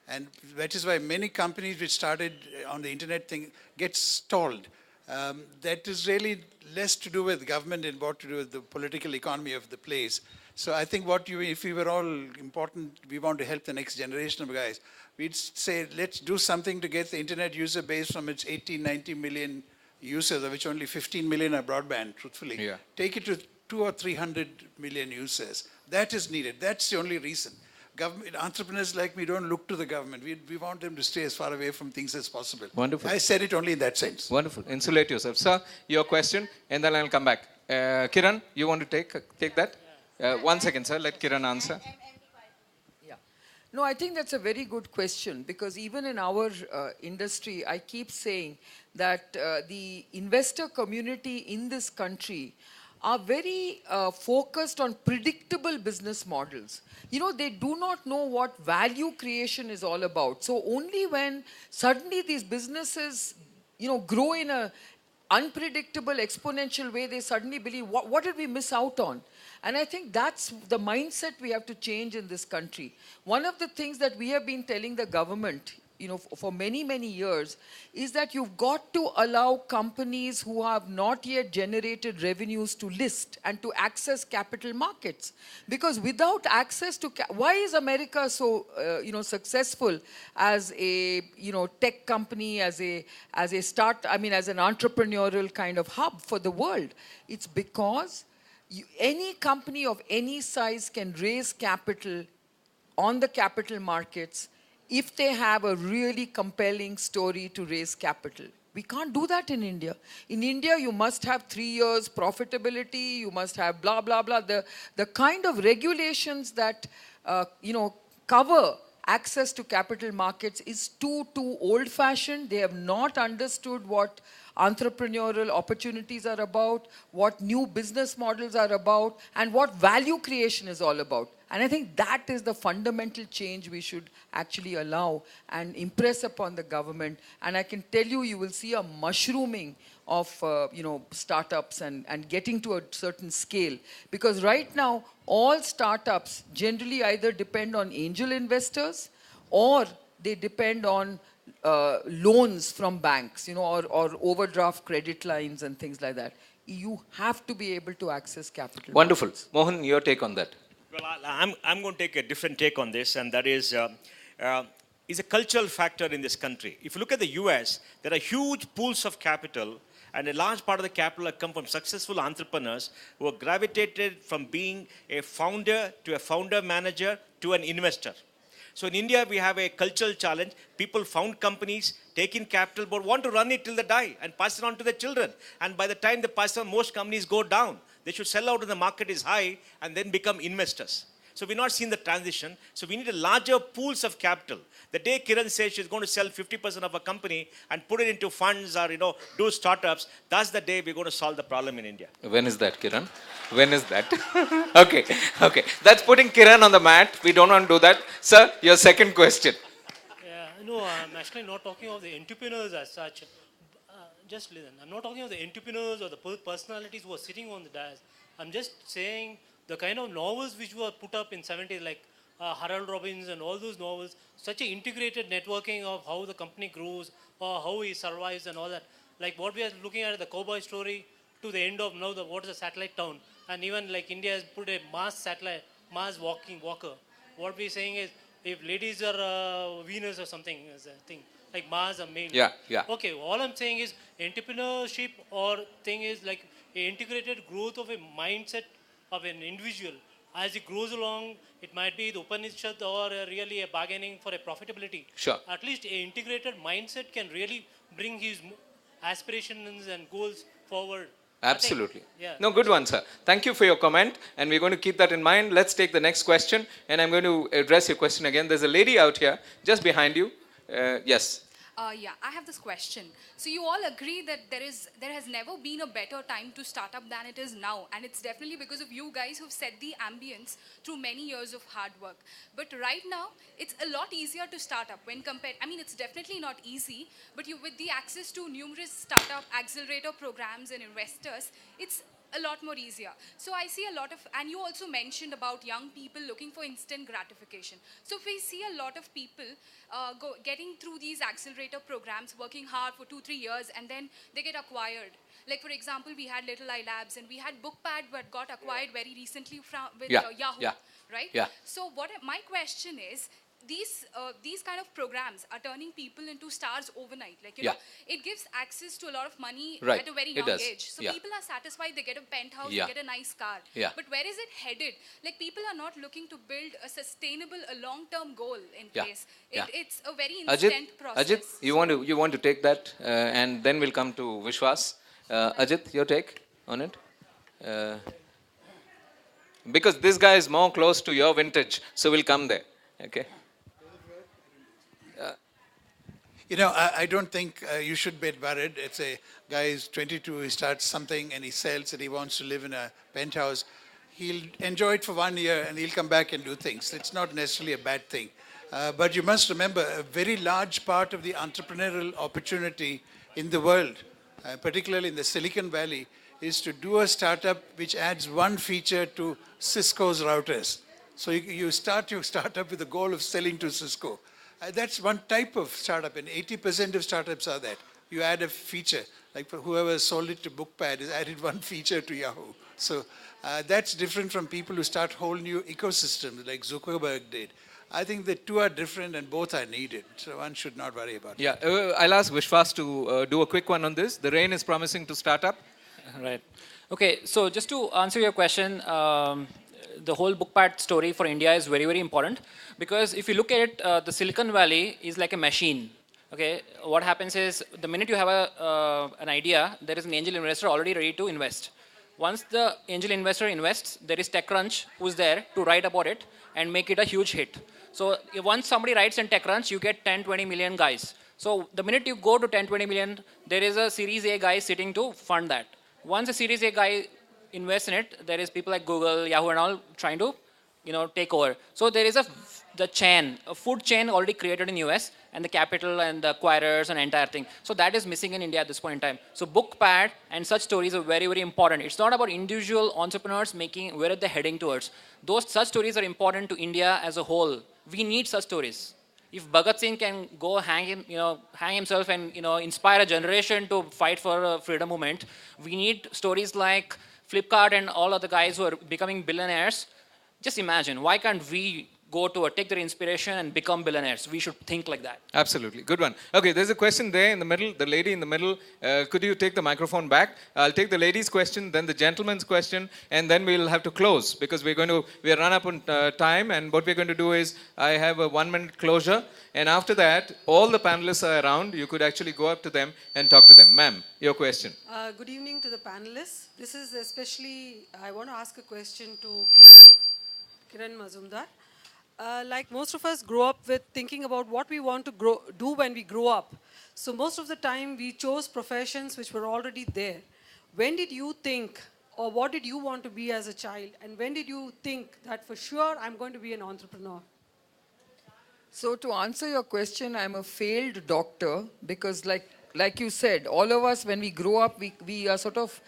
And that is why many companies which started on the internet thing get stalled. That is really less to do with government and more to do with the political economy of the place. So I think if we were all important, we want to help the next generation of guys, we'd say, let's do something to get the internet user base from its 80, 90 million users, of which only 15 million are broadband, truthfully. Yeah. Take it to 200 or 300 million users. That is needed. That's the only reason. Government entrepreneurs like me don't look to the government. We want them to stay as far away from things as possible. Wonderful. I said it only in that sense. Wonderful. Insulate yourself. Sir, your question, and then I'll come back. Kiran, you want to take that? 1 second, sir. Let Kiran answer. Yeah. No, I think that's a very good question, because even in our industry, I keep saying that the investor community in this country are very focused on predictable business models. You know, they do not know what value creation is all about. So only when suddenly these businesses, you know, grow in a unpredictable, exponential way, they suddenly believe, what did we miss out on? And I think that's the mindset we have to change in this country. One of the things that we have been telling the government, you know, for many, many years, is that you've got to allow companies who have not yet generated revenues to list and to access capital markets. Because without access to, why is America so, you know, successful as a, you know, tech company, as a as an entrepreneurial kind of hub for the world? It's because any company of any size can raise capital on the capital markets if they have a really compelling story to raise capital. We can't do that in India. In India, you must have 3 years profitability, you must have blah, blah, blah. The kind of regulations that, you know, cover access to capital markets is too old-fashioned. They have not understood what entrepreneurial opportunities are about, what new business models are about, and what value creation is all about. And I think that is the fundamental change we should actually allow and impress upon the government. And I can tell you, you will see a mushrooming of you know, startups and getting to a certain scale. Because right now, all startups generally either depend on angel investors or they depend on loans from banks, you know, or overdraft credit lines and things like that. You have to be able to access capital. Wonderful. Markets. Mohan, your take on that. Well, I'm going to take a different take on this, and that is a cultural factor in this country. If you look at the US, there are huge pools of capital, and a large part of the capital have come from successful entrepreneurs who have gravitated from being a founder to a founder manager to an investor. So in India, we have a cultural challenge. People found companies, take in capital, but want to run it till they die and pass it on to their children. And by the time they pass it on, most companies go down. They should sell out when the market is high and then become investors. So we're not seeing the transition. So we need a larger pools of capital. The day Kiran says she's going to sell 50% of a company and put it into funds or, you know, do startups, that's the day we're going to solve the problem in India. When is that, Kiran? When is that? Okay. That's putting Kiran on the mat. We don't want to do that. Sir, your second question. Yeah, no, I'm actually not talking of the entrepreneurs as such. Just listen. I'm not talking of the entrepreneurs or the personalities who are sitting on the dais. I'm just saying the kind of novels which were put up in 70s, like Harold Robbins and all those novels, such an integrated networking of how the company grows or how he survives and all that. Like what we are looking at, the cowboy story to the end of now, what is a satellite town. And even like India has put a Mars satellite, Mars walker. What we're saying is, if ladies are Venus or something, is a thing, like Mars or male. Yeah. Okay, all I'm saying is entrepreneurship or thing is like an integrated growth of a mindset of an individual. As it grows along, it might be the Upanishad or really a bargaining for a profitability. Sure. At least an integrated mindset can really bring his aspirations and goals forward. Absolutely. Yeah. No, good one, sir. Thank you for your comment, and we're going to keep that in mind. Let's take the next question, and I'm going to address your question again. There's a lady out here, just behind you. Yes. Yeah, I have this question. So you all agree that there has never been a better time to start up than it is now, and it's definitely because of you guys who've set the ambience through many years of hard work. But right now, it's a lot easier to start up when compared. I mean, it's definitely not easy, but with the access to numerous startup accelerator programs and investors, it's a lot more easier. So I see a lot of, and you also mentioned about young people looking for instant gratification. So if we see a lot of people getting through these accelerator programs, working hard for 2-3 years, and then they get acquired. Like for example, we had Little Eye Labs, and we had BookPad, but got acquired very recently with Yahoo, right? Yeah. So my question is, these kind of programs are turning people into stars overnight. Like, you know, it gives access to a lot of money at a very young age. So people are satisfied, they get a penthouse, they get a nice car. But where is it headed? Like, people are not looking to build a sustainable, a long-term goal in place. It's a very instant process. Ajit, you want to take that, and then we'll come to Vishwas. Ajit, your take on it? Because this guy is more close to your vintage, so we'll come there. Okay. I don't think you should be worried. It's a guy is 22, he starts something and he sells and he wants to live in a penthouse. He'll enjoy it for 1 year and he'll come back and do things. It's not necessarily a bad thing. But you must remember, a very large part of the entrepreneurial opportunity in the world, particularly in the Silicon Valley, is to do a startup which adds one feature to Cisco's routers. So you start your startup with the goal of selling to Cisco. That's one type of startup, and 80% of startups are that. You add a feature, like for whoever sold it to BookPad has added one feature to Yahoo. So that's different from people who start whole new ecosystems like Zuckerberg did. I think the two are different and both are needed. So one should not worry about it. Yeah, I'll ask Vishwas to do a quick one on this. The rain is promising to start up. Right. Okay, so just to answer your question, the whole BookPad story for India is very, very important because if you look at it, the Silicon Valley is like a machine. Okay, what happens is the minute you have an idea, there is an angel investor already ready to invest. Once the angel investor invests, there is TechCrunch who's there to write about it and make it a huge hit. So once somebody writes in TechCrunch, you get 10, 20 million guys. So the minute you go to 10, 20 million, there is a Series A guy sitting to fund that. Once a Series A guy invests in it, there is people like Google, Yahoo and all trying to, take over. So there is a food chain already created in US and the capital and the acquirers and entire thing. So that is missing in India at this point in time. So BookPad and such stories are very, very important. It's not about individual entrepreneurs making where they're heading towards. Such stories are important to India as a whole. We need such stories. If Bhagat Singh can go hang himself and inspire a generation to fight for a freedom movement, we need stories like Flipkart and all other guys who are becoming billionaires. Just imagine, why can't we take their inspiration and become billionaires? We should think like that. Absolutely. Good one. Okay, there's a question there in the middle. The lady in the middle. Could you take the microphone back? I'll take the lady's question, then the gentleman's question, and then we'll have to close because we're run up on time, and what we're going to do is I have a 1-minute closure, and after that, all the panelists are around. You could actually go up to them and talk to them. Ma'am, your question. Good evening to the panelists. This is especially, I want to ask a question to Kiran Mazumdar. Like most of us grow up with thinking about what we want to do when we grow up. So most of the time we chose professions which were already there. When did you think, or what did you want to be as a child? And when did you think that for sure I'm going to be an entrepreneur? So to answer your question, I'm a failed doctor because like you said, all of us when we grow up, we are sort of,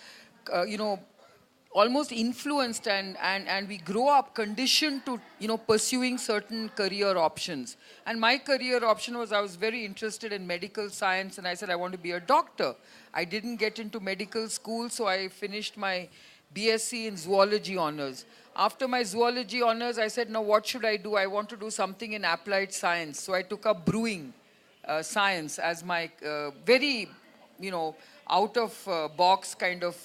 almost influenced and we grow up conditioned to, pursuing certain career options. And my career option was I was very interested in medical science and I said I want to be a doctor. I didn't get into medical school, so I finished my BSc in zoology honors. After my zoology honors, I said, now what should I do? I want to do something in applied science. So I took up brewing science as my very, out of box kind of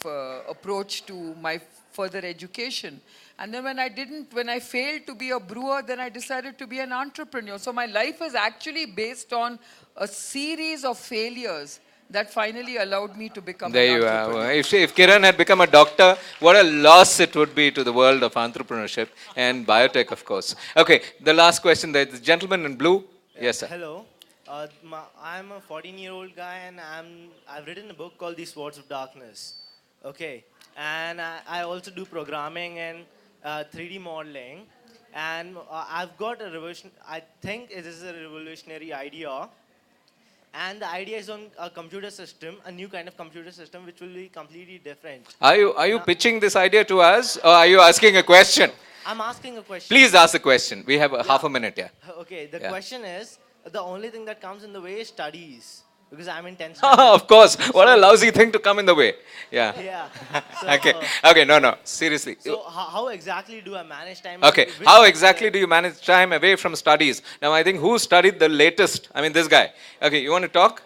approach to my further education. And then when I failed to be a brewer, then I decided to be an entrepreneur. So my life is actually based on a series of failures that finally allowed me to become an entrepreneur. There you are. If Kiran had become a doctor, what a loss it would be to the world of entrepreneurship and biotech, of course. Okay, the last question there. The gentleman in blue. Yes, sir. Hello. I'm a 14-year-old guy and I've written a book called The Swords of Darkness. Okay. And I also do programming and 3D modeling. And I've got I think it is a revolutionary idea. And the idea is on a computer system, a new kind of computer system, which will be completely different. Are you pitching this idea to us, or are you asking a question? I'm asking a question. Please ask the question. We have half a minute here. Okay, the question is, the only thing that comes in the way is studies. Because I'm in 10th standard. Of course. What a lousy thing to come in the way. Yeah. Yeah. So, okay, no. Seriously. So how exactly do I manage time? Okay. How exactly do you manage time away from studies? Now, I think who studied the latest? I mean, this guy. Okay, you want to talk?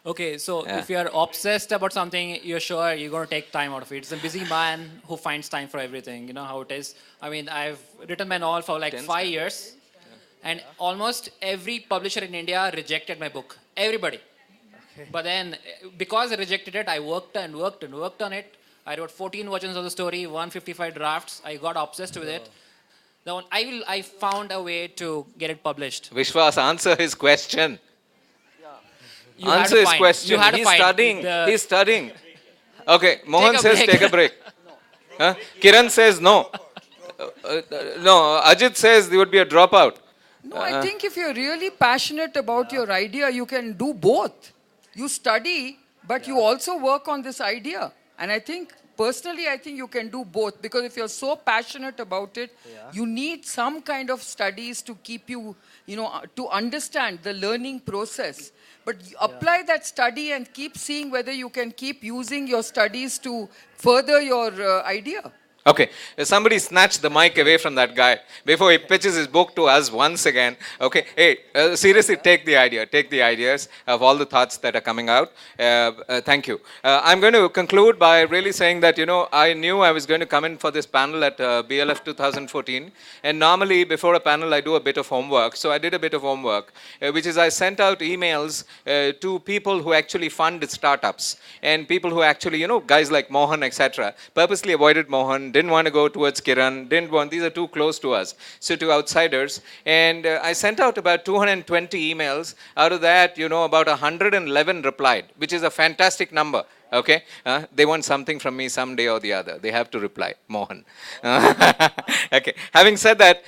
Okay, so if you're obsessed about something, you're sure you're going to take time out of it. It's a busy man who finds time for everything. You know how it is. I mean, I've written my novel for like 5 years. And almost every publisher in India rejected my book. Everybody. Okay. But then, because I rejected it, I worked and worked and worked on it. I wrote 14 versions of the story, 155 drafts. I got obsessed with it. I found a way to get it published. Vishwas, answer his question. You had Answer to his find. question. You had to He's find studying. the- He's studying. Okay, Mohan a says break. take a break. Huh? Kiran says no. No, Ajit says there would be a dropout. No, I think if you're really passionate about your idea, you can do both. You study, but you also work on this idea. And I think, personally, I think you can do both. Because if you're so passionate about it, you need some kind of studies to keep you, to understand the learning process. But you apply that study and keep seeing whether you can keep using your studies to further your idea. Okay, somebody snatch the mic away from that guy before he pitches his book to us once again. Okay, hey, seriously, take the ideas of all the thoughts that are coming out. Thank you. I'm going to conclude by really saying that, I knew I was going to come in for this panel at BLF 2014. And normally, before a panel, I do a bit of homework. So I did a bit of homework, which is I sent out emails to people who actually fund startups and people who actually, guys like Mohan, etc. Purposely avoided Mohan, didn't want to go towards Kiran, these are too close to us, so to outsiders. And I sent out about 220 emails. Out of that, about 111 replied, which is a fantastic number. Okay, they want something from me someday or the other. They have to reply, Mohan. Okay, having said that,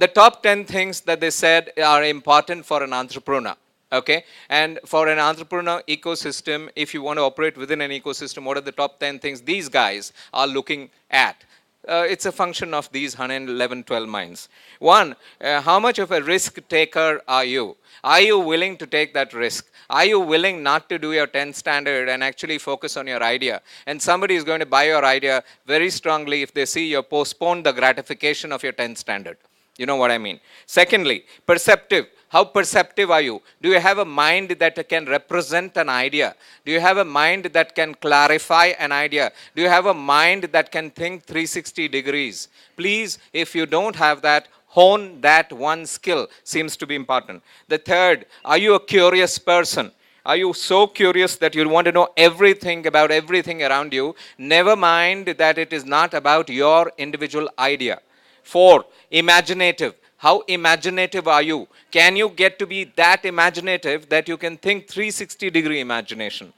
the top 10 things that they said are important for an entrepreneur. Okay, and for an entrepreneur ecosystem, if you want to operate within an ecosystem, what are the top 10 things these guys are looking at? It's a function of these 111, 12 minds. One, how much of a risk taker are you? Are you willing to take that risk? Are you willing not to do your 10th standard and actually focus on your idea? And somebody is going to buy your idea very strongly if they see you postpone the gratification of your 10th standard. You know what I mean? Secondly, perceptive. How perceptive are you? Do you have a mind that can represent an idea? Do you have a mind that can clarify an idea? Do you have a mind that can think 360 degrees? Please, if you don't have that, hone that one skill. Seems to be important. The third, are you a curious person? Are you so curious that you want to know everything about everything around you? Never mind that it is not about your individual idea. 4, imaginative. How imaginative are you? Can you get to be that imaginative that you can think 360-degree imagination?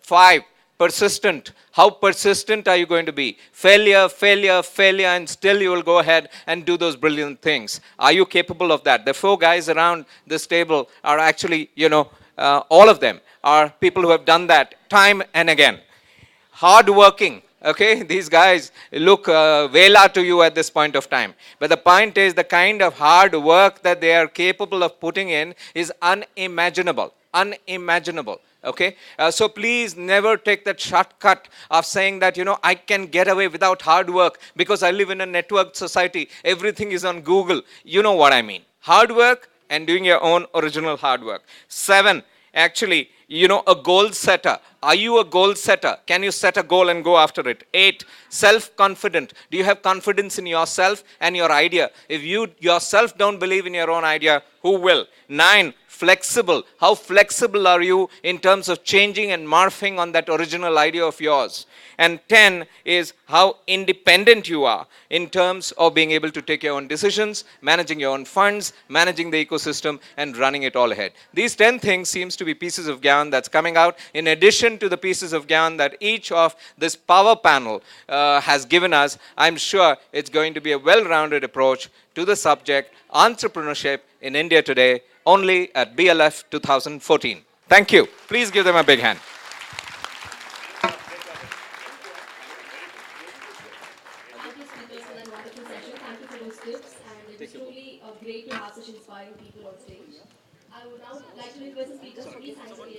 5, persistent. How persistent are you going to be? Failure, failure, failure, and still you will go ahead and do those brilliant things. Are you capable of that? The 4 guys around this table are actually, all of them are people who have done that time and again. Hardworking. Okay, these guys look Vela to you at this point of time. But the point is, the kind of hard work that they are capable of putting in is unimaginable. Unimaginable. Okay, so please never take that shortcut of saying that, I can get away without hard work because I live in a networked society. Everything is on Google. You know what I mean. Hard work and doing your own original hard work. 7, actually, a goal setter. Are you a goal setter? Can you set a goal and go after it? 8, self-confident. Do you have confidence in yourself and your idea? If you yourself don't believe in your own idea, who will? 9, flexible. How flexible are you in terms of changing and morphing on that original idea of yours? And 10 is how independent you are in terms of being able to take your own decisions, managing your own funds, managing the ecosystem, and running it all ahead. These 10 things seems to be pieces of gyan that's coming out in addition to the pieces of gyan that each of this power panel has given us. I'm sure it's going to be a well-rounded approach to the subject, entrepreneurship in India today, only at BLF 2014. Thank you. Please give them a big hand. And it's truly great to have such inspiring people on stage. I would now like to request the speakers to please stand for the